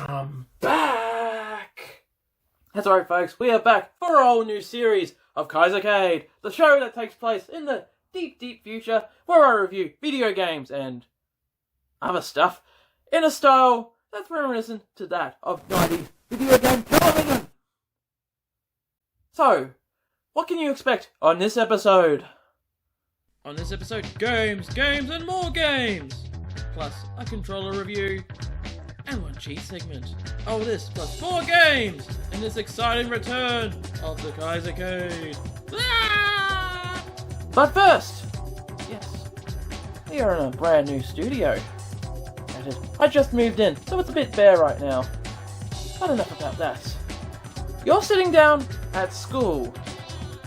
I'm back! That's right, folks, we are back for a whole new series of Kaisercade, the show that takes place in the deep, deep future where I review video games and other stuff in a style that's reminiscent to that of 90s video game television. So, what can you expect on this episode? On this episode, games, and more games! Plus a controller review and one cheat segment. All this plus 4 games in this exciting return of the Kaisercade. Ah! But first, yes, we are in a brand new studio. I just moved in, so it's a bit bare right now. But enough about that. You're sitting down at school,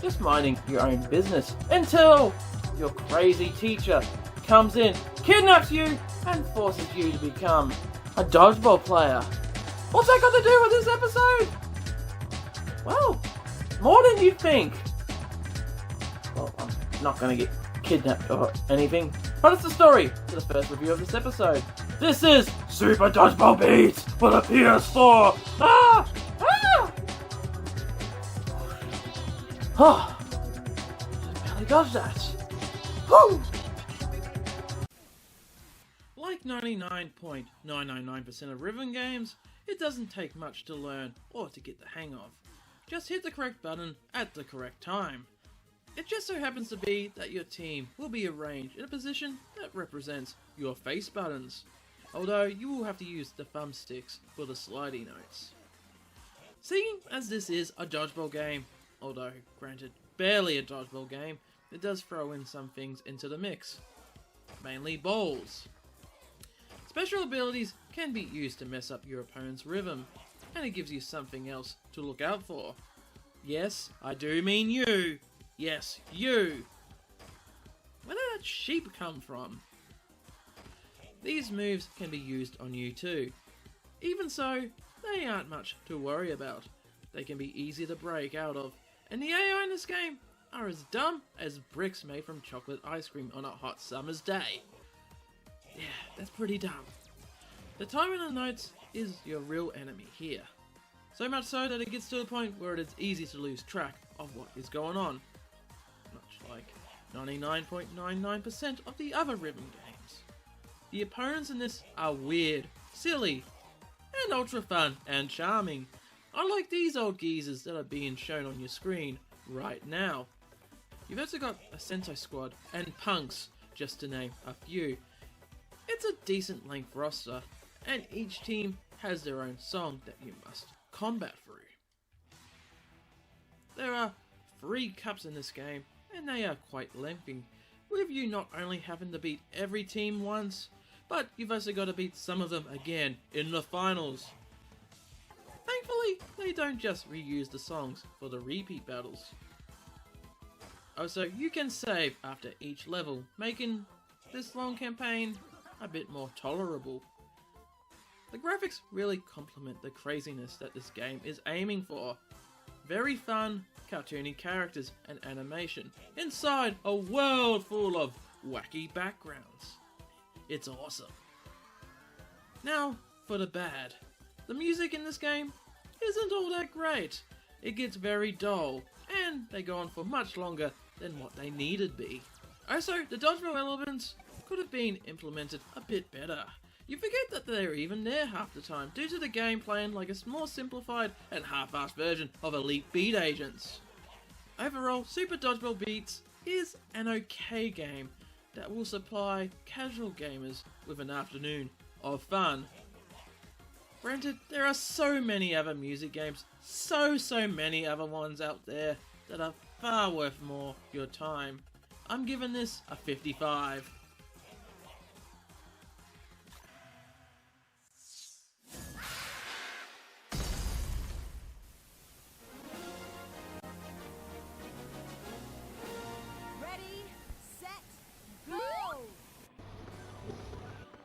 just minding your own business, until your crazy teacher comes in, kidnaps you, and forces you to become a dodgeball player. What's that got to do with this episode? Well, more than you'd think. Well, I'm not going to get kidnapped or anything, but it's the story for the first review of this episode. This is Super Dodgeball Beats for the PS4! Ah! Ah! Oh, just barely dodged that. Woo! Like 99.999% of rhythm games, it doesn't take much to learn or to get the hang of. Just hit the correct button at the correct time. It just so happens to be that your team will be arranged in a position that represents your face buttons, although you will have to use the thumbsticks for the slidey notes. Seeing as this is a dodgeball game, although granted barely a dodgeball game, it does throw in some things into the mix, mainly balls. Special abilities can be used to mess up your opponent's rhythm, and it gives you something else to look out for. Yes, I do mean you. Yes, you. Where did that sheep come from? These moves can be used on you too. Even so, they aren't much to worry about. They can be easy to break out of, and the AI in this game are as dumb as bricks made from chocolate ice cream on a hot summer's day. Yeah, that's pretty dumb. The timing of the notes is your real enemy here. So much so that it gets to the point where it is easy to lose track of what is going on. Much like 99.99% of the other rhythm games. The opponents in this are weird, silly, and ultra fun and charming. Unlike these old geezers that are being shown on your screen right now. You've also got a Sentai Squad and Punks, just to name a few. It's a decent length roster, and each team has their own song that you must combat through. There are 3 cups in this game, and they are quite lengthy, with you not only having to beat every team once, but you've also got to beat some of them again in the finals. Thankfully, they don't just reuse the songs for the repeat battles. Also, you can save after each level, making this long campaign a bit more tolerable. The graphics really complement the craziness that this game is aiming for. Very fun, cartoony characters and animation inside a world full of wacky backgrounds. It's awesome. Now, for the bad. The music in this game isn't all that great. It gets very dull, and they go on for much longer than what they needed be. Also, the dodgeball elements could have been implemented a bit better. You forget that they're even there half the time due to the game playing like a more simplified and half-assed version of Elite Beat Agents. Overall, Super Dodgeball Beats is an okay game that will supply casual gamers with an afternoon of fun. Granted, there are so many other music games, so many other ones out there that are far worth more your time. I'm giving this a 55.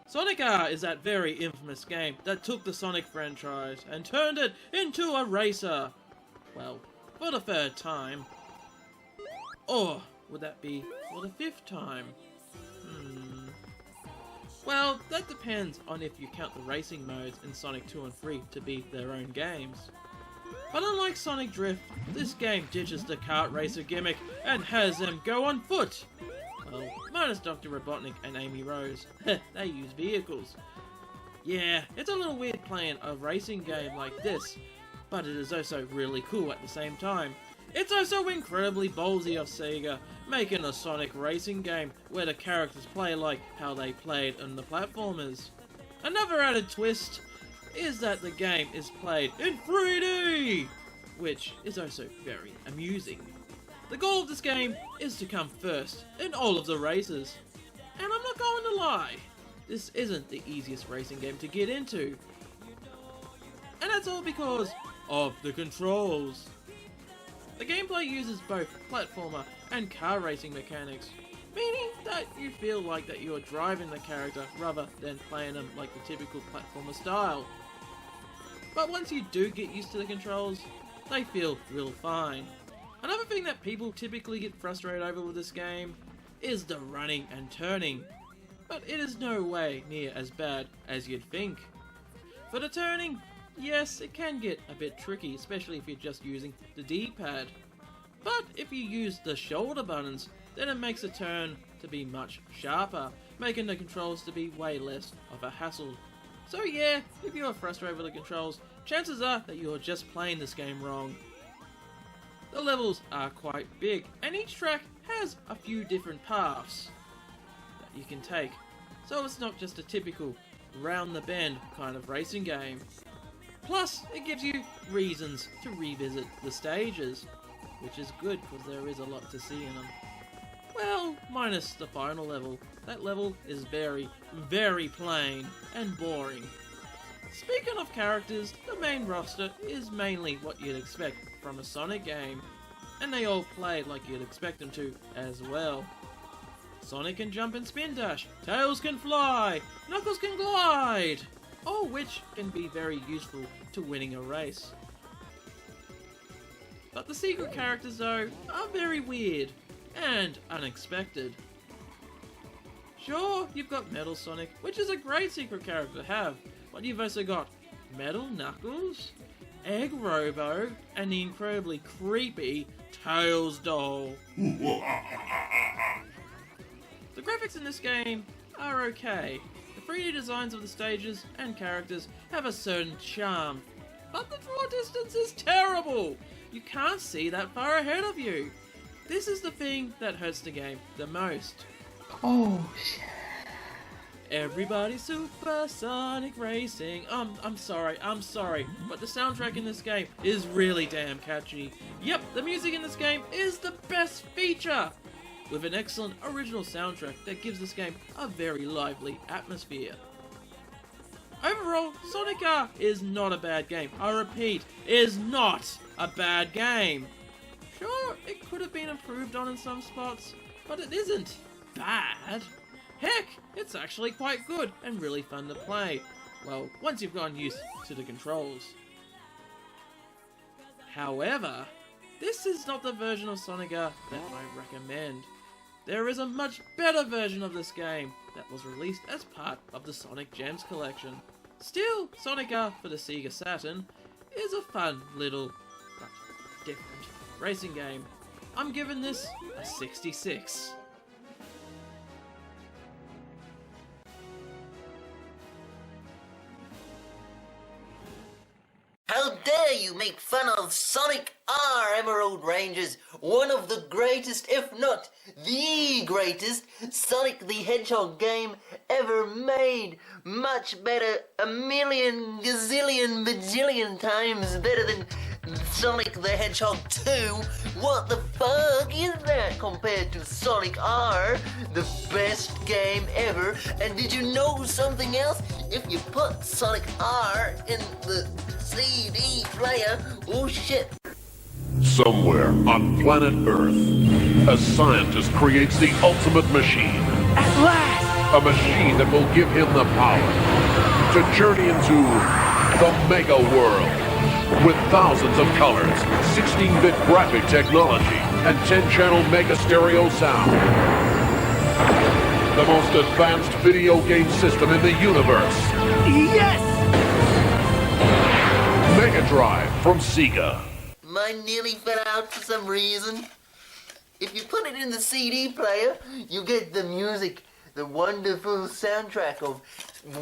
Sonic R is that very infamous game that took the Sonic franchise and turned it into a racer. Well, for the 3rd time. Or would that be for the 5th time? Well, that depends on if you count the racing modes in Sonic 2 and 3 to be their own games. But unlike Sonic Drift, this game ditches the kart racer gimmick and has them go on foot. Well, minus Dr. Robotnik and Amy Rose. They use vehicles. Yeah, it's a little weird playing a racing game like this, but it is also really cool at the same time. It's also incredibly ballsy of Sega, making a Sonic racing game where the characters play like how they played in the platformers. Another added twist is that the game is played in 3D, which is also very amusing. The goal of this game is to come first in all of the races. And I'm not going to lie, this isn't the easiest racing game to get into. And that's all because of the controls. The gameplay uses both platformer and car racing mechanics, meaning that you feel like that you are driving the character rather than playing them like the typical platformer style. But once you do get used to the controls, they feel real fine. Another thing that people typically get frustrated over with this game is the running and turning, but it is no way near as bad as you'd think. For the turning, yes, it can get a bit tricky, especially if you're just using the D-pad. But if you use the shoulder buttons, then it makes the turn to be much sharper, making the controls to be way less of a hassle. So yeah, if you are frustrated with the controls, chances are that you are just playing this game wrong. The levels are quite big, and each track has a few different paths that you can take. So it's not just a typical round the bend kind of racing game. Plus, it gives you reasons to revisit the stages, which is good because there is a lot to see in them. Well, minus the final level. That level is very, very plain and boring. Speaking of characters, the main roster is mainly what you'd expect from a Sonic game, and they all play like you'd expect them to as well. Sonic can jump and spin dash, Tails can fly, Knuckles can glide, all which can be very useful to winning a race. But the secret characters though are very weird and unexpected. Sure, you've got Metal Sonic, which is a great secret character to have, but you've also got Metal Knuckles, Egg Robo, and the incredibly creepy Tails doll. The graphics in this game are okay. The 3D designs of the stages and characters have a certain charm, but the draw distance is terrible! You can't see that far ahead of you. This is the thing that hurts the game the most. Oh shit. Everybody Supersonic Racing. I'm sorry, but the soundtrack in this game is really damn catchy. Yep, the music in this game is the best feature, with an excellent original soundtrack that gives this game a very lively atmosphere. Overall, Sonic R is not a bad game. I repeat, is not a bad game. Sure, it could have been improved on in some spots, but it isn't bad. Heck, it's actually quite good and really fun to play. Well, once you've gotten used to the controls. However, this is not the version of Sonic R that I recommend. There is a much better version of this game that was released as part of the Sonic Gems collection. Still, Sonic R for the Sega Saturn is a fun little, but different racing game. I'm giving this a 66. How dare you make fun of Sonic R, Emerald Rangers, one of the greatest, if not the greatest, Sonic the Hedgehog game ever made. Much better, a million, gazillion, bajillion times better than Sonic the Hedgehog 2. What the fuck is that compared to Sonic R, the best game ever? And did you know something else? If you put Sonic R in the CD player, oh shit. Somewhere on planet Earth, a scientist creates the ultimate machine. At last! A machine that will give him the power to journey into the mega world. With thousands of colors, 16-bit graphic technology, and 10-channel mega stereo sound. the most advanced video game system in the universe. Yes! Mega Drive from Sega. Mine nearly fell out for some reason. If you put it in the CD player, you get the music, the wonderful soundtrack of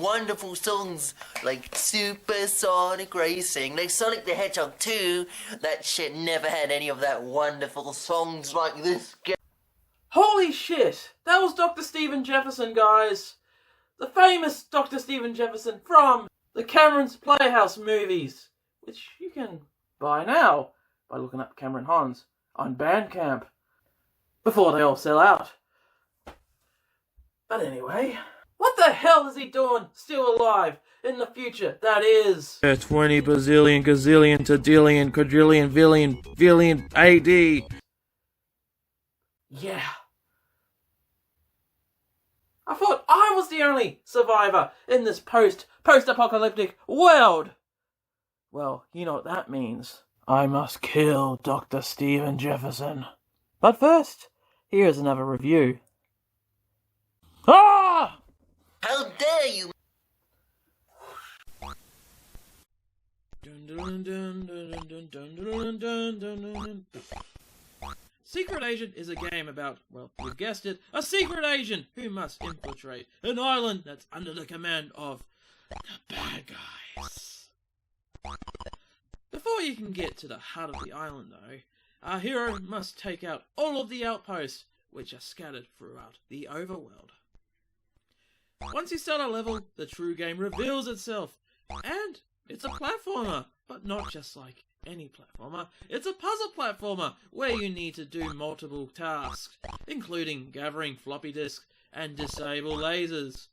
wonderful songs like Supersonic Racing, like Sonic the Hedgehog 2. That shit never had any of that wonderful songs like this game. Holy shit! That was Dr. Stephen Jefferson, guys! The famous Dr. Stephen Jefferson from the Cameron's Playhouse movies, which you can buy now by looking up Cameron Hans on Bandcamp before they all sell out. But anyway, what the hell is he doing still alive in the future that is 20 bazillion, gazillion, tadillion, quadrillion, villion AD? Yeah. I thought I was the only survivor in this post-apocalyptic world. Well, you know what that means. I must kill Dr. Stephen Jefferson. But first, here's another review. Ah! How dare you! Secret Agent is a game about, well, you guessed it, a secret agent who must infiltrate an island that's under the command of the bad guys. Before you can get to the heart of the island, though, our hero must take out all of the outposts, which are scattered throughout the overworld. Once you start a level, the true game reveals itself, and it's a platformer, but not just like any platformer. It's a puzzle platformer where you need to do multiple tasks, including gathering floppy disks and disable lasers,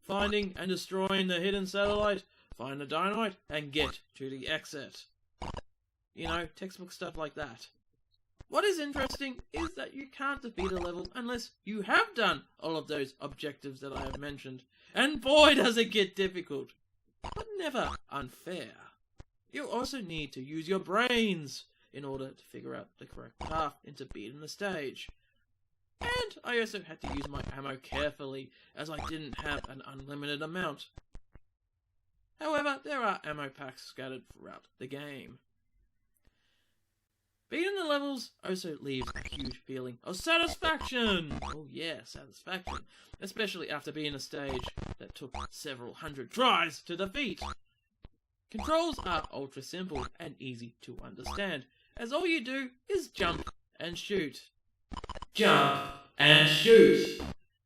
finding and destroying the hidden satellite, find the dynamite, and get to the exit. You know, textbook stuff like that. What is interesting is that you can't defeat a level unless you have done all of those objectives that I have mentioned. And boy does it get difficult. But never unfair. You also need to use your brains in order to figure out the correct path into beating the stage. And I also had to use my ammo carefully, as I didn't have an unlimited amount. However, there are ammo packs scattered throughout the game. Beating the levels also leaves a huge feeling of satisfaction! Oh yeah, satisfaction. Especially after beating a stage that took several hundred tries to defeat. Controls are ultra simple and easy to understand, as all you do is jump and shoot. Jump and shoot!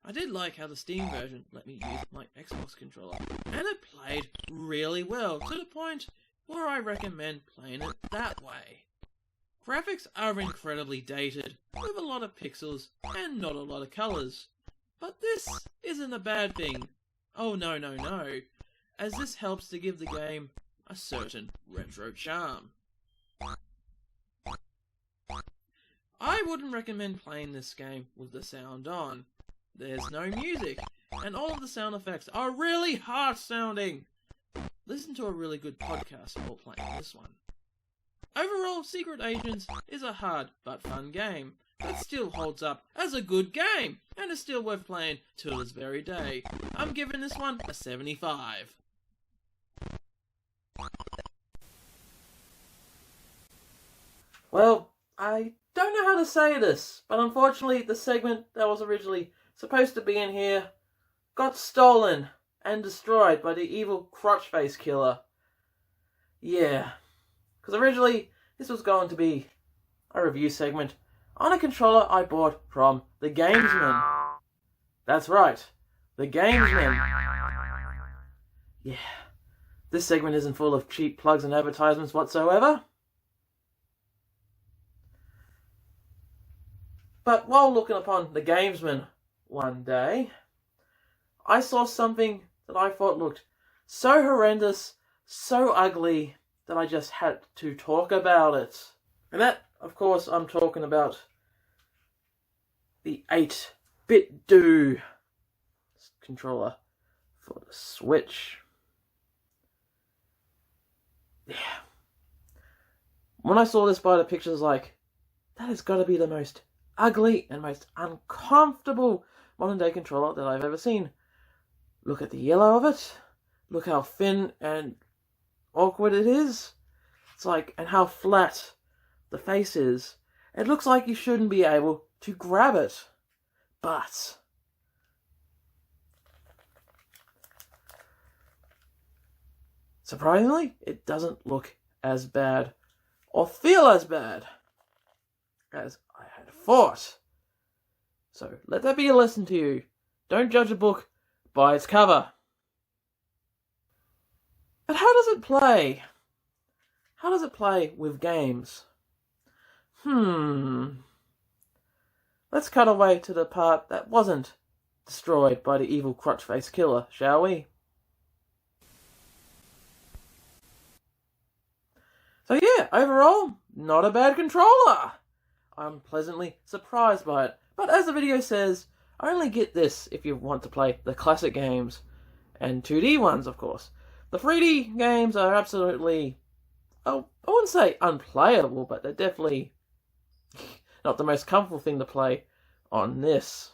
I did like how the Steam version let me use my Xbox controller, and it played really well, to the point where I recommend playing it that way. Graphics are incredibly dated, with a lot of pixels and not a lot of colours. But this isn't a bad thing. Oh no, as this helps to give the game a certain retro charm. I wouldn't recommend playing this game with the sound on. There's no music, and all of the sound effects are really harsh sounding. Listen to a really good podcast while playing this one. Overall, Secret Agents is a hard but fun game, that still holds up as a good game, and is still worth playing till this very day. I'm giving this one a 75. Well, I don't know how to say this, but unfortunately the segment that was originally supposed to be in here got stolen and destroyed by the evil crotch-face killer. Yeah, because originally this was going to be a review segment on a controller I bought from the Gamesman. That's right, the Gamesman. Yeah, this segment isn't full of cheap plugs and advertisements whatsoever. But while looking upon the Gamesman one day, I saw something that I thought looked so horrendous, so ugly, that I just had to talk about it. And that, of course, I'm talking about the 8-bit Do controller for the Switch. Yeah. When I saw this by the pictures, like, that has got to be the most ugly and most uncomfortable modern day controller that I've ever seen. Look at the yellow of it. Look how thin and awkward it is. It's like, and how flat the face is. It looks like you shouldn't be able to grab it. But surprisingly, it doesn't look as bad or feel as bad as I had thought. So let that be a lesson to you. Don't judge a book by its cover. But how does it play? How does it play with games? Let's cut away to the part that wasn't destroyed by the evil crotch-faced killer, shall we? So yeah, overall, not a bad controller. I'm pleasantly surprised by it. But as the video says, only get this if you want to play the classic games. And 2D ones, of course. The 3D games are absolutely, I wouldn't say unplayable, but they're definitely not the most comfortable thing to play on this.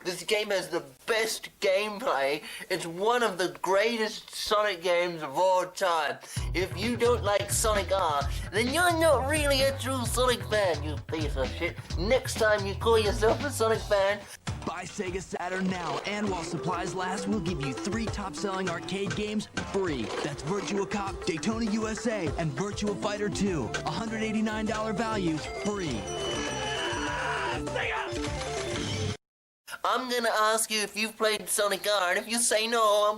This game has the best gameplay. It's one of the greatest Sonic games of all time. If you don't like Sonic R, then you're not really a true Sonic fan, you piece of shit. Next time you call yourself a Sonic fan, buy Sega Saturn now, and while supplies last, we'll give you 3 top-selling arcade games free. That's Virtua Cop, Daytona USA, and Virtua Fighter 2. $189 value, free. I'm gonna ask you if you've played Sonic R, and if you say no,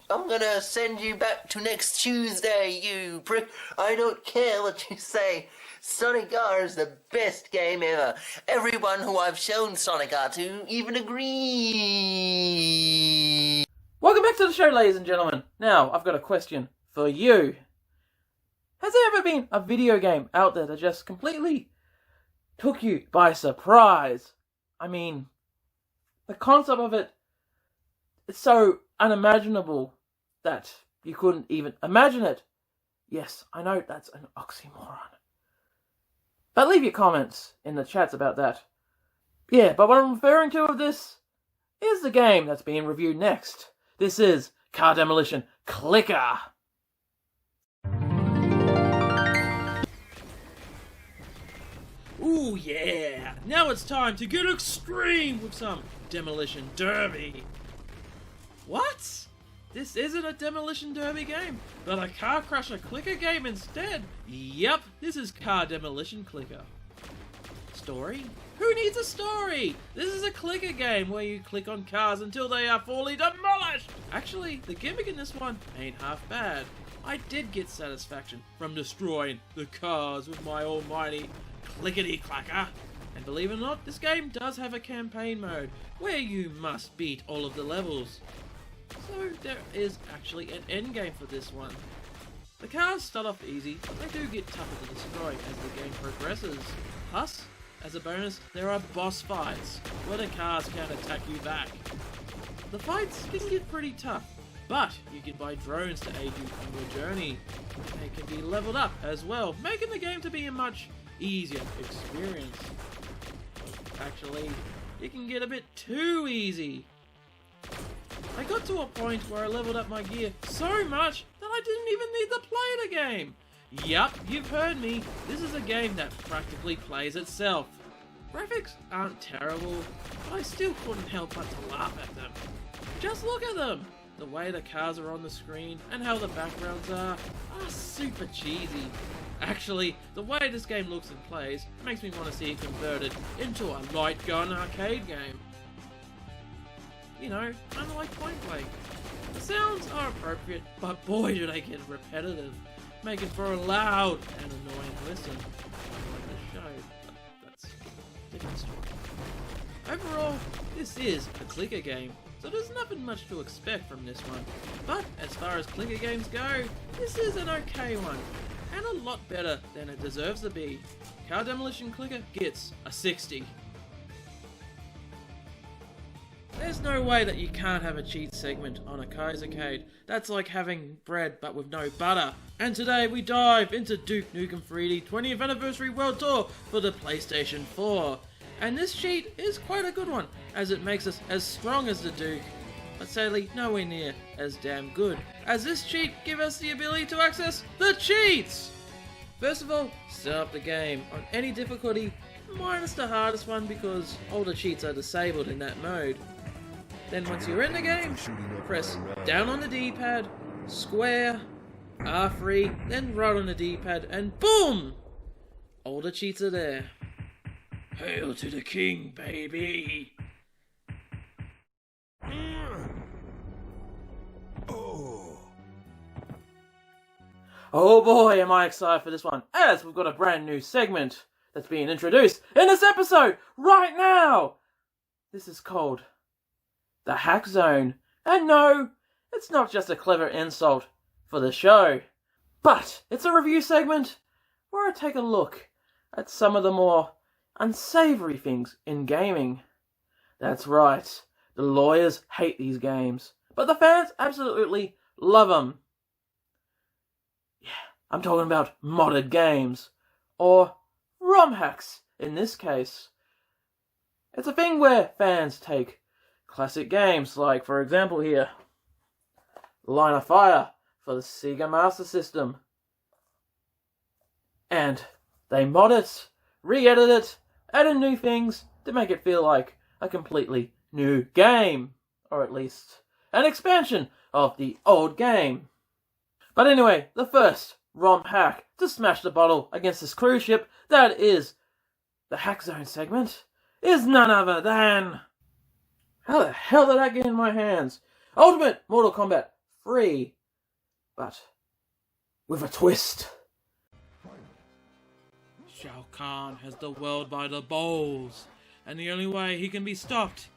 I'm gonna send you back to next Tuesday, you prick. I don't care what you say. Sonic R is the best game ever. Everyone who I've shown Sonic R to even agrees. Welcome back to the show, ladies and gentlemen. Now, I've got a question for you. Has there ever been a video game out there that just completely took you by surprise? I mean, the concept of it is so unimaginable that you couldn't even imagine it. Yes, I know that's an oxymoron. But leave your comments in the chats about that. Yeah, but what I'm referring to with this is the game that's being reviewed next. This is Car Demolition Clicker. Ooh yeah! Now it's time to get extreme with some Demolition Derby. What? This isn't a Demolition Derby game, but a Car Crusher Clicker game instead. Yep, this is Car Demolition Clicker. Story? Who needs a story? This is a clicker game where you click on cars until they are fully demolished. Actually, the gimmick in this one ain't half bad. I did get satisfaction from destroying the cars with my almighty clickety-clacker. And believe it or not, this game does have a campaign mode where you must beat all of the levels. So there is actually an end game for this one. The cars start off easy, but they do get tougher to destroy as the game progresses. Plus, as a bonus, there are boss fights where the cars can attack you back. The fights can get pretty tough, but you can buy drones to aid you on your journey. They can be leveled up as well, making the game to be a much easier experience. Actually, it can get a bit too easy. I got to a point where I leveled up my gear so much that I didn't even need to play the game. Yup, you've heard me. This is a game that practically plays itself. Graphics aren't terrible, but I still couldn't help but to laugh at them. Just look at them. The way the cars are on the screen and how the backgrounds are super cheesy. Actually, the way this game looks and plays makes me want to see it converted into a light gun arcade game. You know, kind of like Point Blank. The sounds are appropriate, but boy do they get repetitive, making for a loud and annoying listen. Like the show, but that's a different story. Overall, this is a clicker game, so there's nothing much to expect from this one. But as far as clicker games go, this is an okay one, and a lot better than it deserves to be. Car Demolition Clicker gets a 60. There's no way that you can't have a cheat segment on a Kaisercade. That's like having bread but with no butter. And today we dive into Duke Nukem 3D 20th Anniversary World Tour for the PlayStation 4. And this cheat is quite a good one, as it makes us as strong as the Duke, but sadly nowhere near as damn good, as this cheat gives us the ability to access the cheats! First of all, start up the game on any difficulty, minus the hardest one because all the cheats are disabled in that mode. Then once you're in the game, press down on the D-pad, square, R3, then right on the D-pad, and boom! All the cheats are there. Hail to the king, baby! Oh boy, am I excited for this one, as we've got a brand new segment that's being introduced in this episode right now! This is called the Hack Zone. And no, it's not just a clever insult for the show, but it's a review segment where I take a look at some of the more unsavory things in gaming. That's right, the lawyers hate these games, but the fans absolutely love them. Yeah, I'm talking about modded games, or ROM hacks in this case. It's a thing where fans take classic games, like for example here, Line of Fire for the Sega Master System, and they mod it, re-edit it, add in new things to make it feel like a completely new game, or at least an expansion of the old game. But anyway, the first ROM hack to smash the bottle against this cruise ship that is the Hack Zone segment is none other than... How the hell did that get in my hands? Ultimate Mortal Kombat 3, but with a twist. Shao Kahn has the world by the balls, and the only way he can be stopped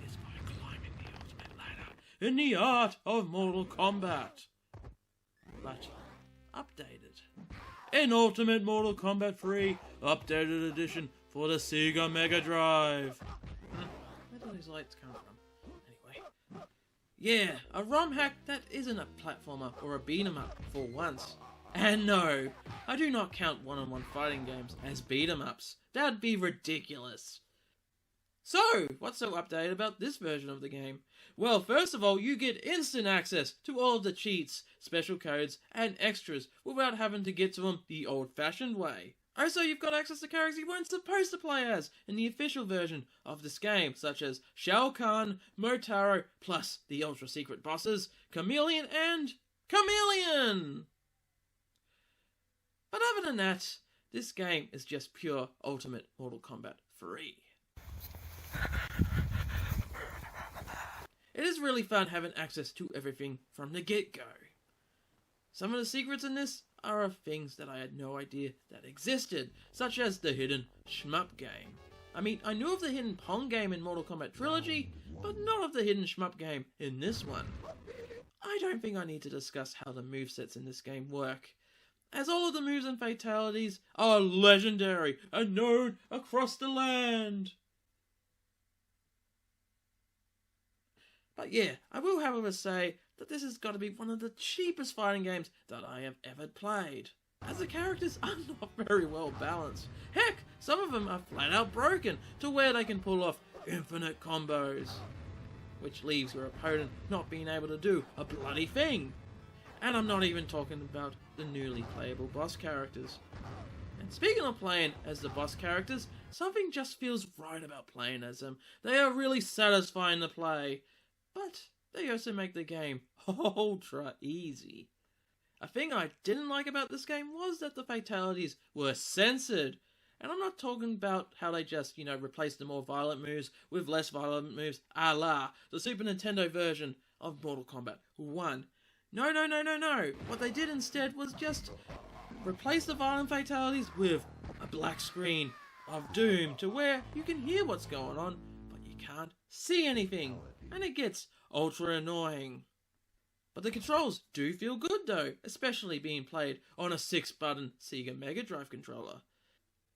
is by climbing the ultimate ladder in the art of Mortal Kombat. But updated. In Ultimate Mortal Kombat 3 Updated Edition for the Sega Mega Drive. Where do these lights come from? Anyway. Yeah, a ROM hack that isn't a platformer or a beat-em up for once. And no, I do not count one-on-one fighting games as beat-em-ups. That'd be ridiculous. So, what's so updated about this version of the game? Well, first of all, you get instant access to all of the cheats, special codes, and extras without having to get to them the old-fashioned way. Also, you've got access to characters you weren't supposed to play as in the official version of this game, such as Shao Kahn, Motaro, plus the ultra-secret bosses, Chameleon and Chameleon! But other than that, this game is just pure Ultimate Mortal Kombat 3. It is really fun having access to everything from the get-go. Some of the secrets in this are of things that I had no idea that existed, such as the hidden shmup game. I mean, I knew of the hidden Pong game in Mortal Kombat Trilogy, but not of the hidden shmup game in this one. I don't think I need to discuss how the movesets in this game work, as all of the moves and fatalities are legendary and known across the land. But yeah, I will however say that this has got to be one of the cheapest fighting games that I have ever played, as the characters are not very well balanced. Heck, some of them are flat out broken to where they can pull off infinite combos, which leaves your opponent not being able to do a bloody thing. And I'm not even talking about the newly playable boss characters. And speaking of playing as the boss characters, something just feels right about playing as them. They are really satisfying to play, but they also make the game ultra easy. A thing I didn't like about this game was that the fatalities were censored. And I'm not talking about how they just, replaced the more violent moves with less violent moves, a la the Super Nintendo version of Mortal Kombat 1. No. What they did instead was just replace the violent fatalities with a black screen of doom to where you can hear what's going on, but you can't see anything. And it gets ultra annoying. But the controls do feel good though, especially being played on a 6-button Sega Mega Drive controller.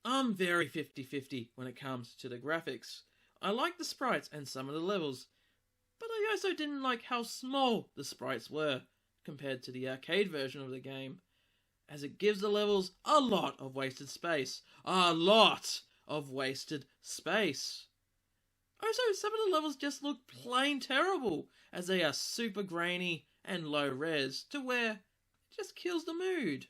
I'm very 50-50 when it comes to the graphics. I like the sprites and some of the levels, but I also didn't like how small the sprites were compared to the arcade version of the game, as it gives the levels a lot of wasted space. A lot of wasted space. Also, some of the levels just look plain terrible, as they are super grainy and low res, to where it just kills the mood.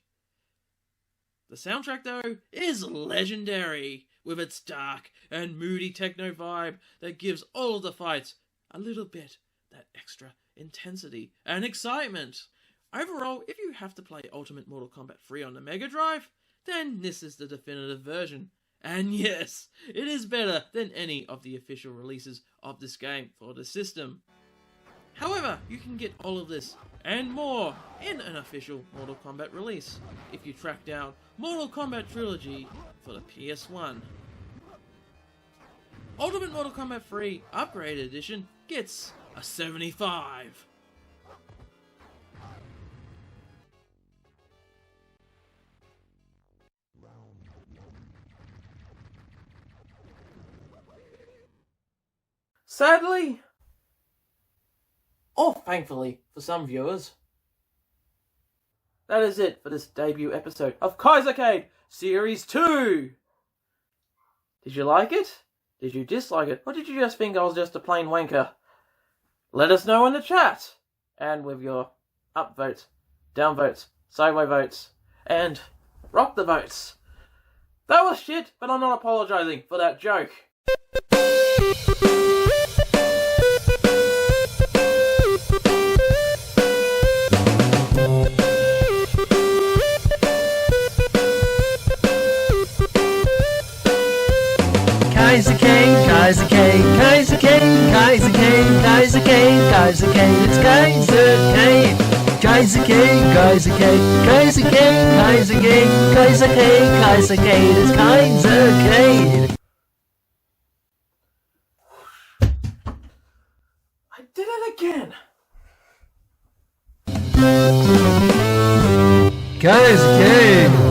The soundtrack, though, is legendary, with its dark and moody techno vibe that gives all of the fights a little bit that extra intensity and excitement. Overall, if you have to play Ultimate Mortal Kombat 3 on the Mega Drive, then this is the definitive version. And yes, it is better than any of the official releases of this game for the system. However, you can get all of this and more in an official Mortal Kombat release if you track down Mortal Kombat Trilogy for the PS1. Ultimate Mortal Kombat 3 Upgraded Edition gets a 75. Sadly, or thankfully for some viewers, that is it for this debut episode of Kaisercade Series 2! Did you like it? Did you dislike it? Or did you just think I was just a plain wanker? Let us know in the chat! And with your up votes, down votes, sideways votes, and rock the votes. That was shit, but I'm not apologising for that joke. Kaisercade, Kaisercade, Kaisercade, Kaisercade, Kaisercade, Kaisercade, it's Kaisercade. Kaisercade, Kaisercade, Kaisercade, Kaisercade, Kaisercade, Kaisercade, it's Kaisercade. I did it again! Kaisercade.